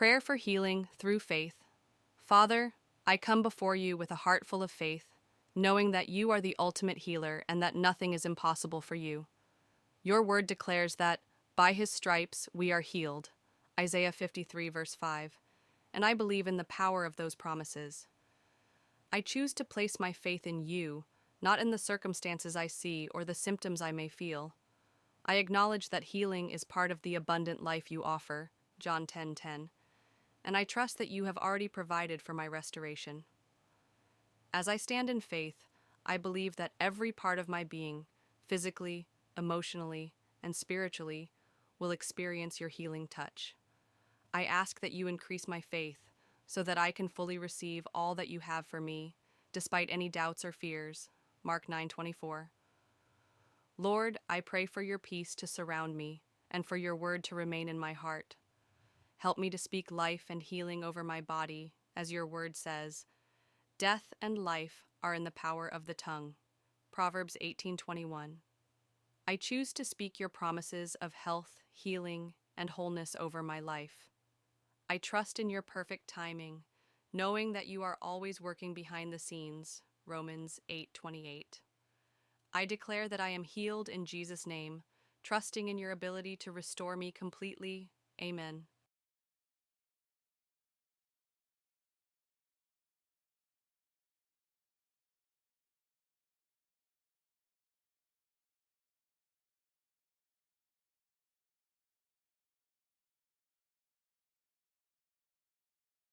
Prayer for healing through faith. Father, I come before you with a heart full of faith, knowing that you are the ultimate healer and that nothing is impossible for you. Your word declares that, by his stripes we are healed, Isaiah 53, verse 5, and I believe in the power of those promises. I choose to place my faith in you, not in the circumstances I see or the symptoms I may feel. I acknowledge that healing is part of the abundant life you offer, John 10:10, and I trust that you have already provided for my restoration. As I stand in faith, I believe that every part of my being, physically, emotionally, and spiritually, will experience your healing touch. I ask that you increase my faith so that I can fully receive all that you have for me, despite any doubts or fears. Mark 9:24. Lord, I pray for your peace to surround me and for your word to remain in my heart. Help me to speak life and healing over my body, as your word says, death and life are in the power of the tongue. Proverbs 18:21. I choose to speak your promises of health, healing, and wholeness over my life. I trust in your perfect timing, knowing that you are always working behind the scenes. Romans 8:28. I declare that I am healed in Jesus' name, trusting in your ability to restore me completely. Amen.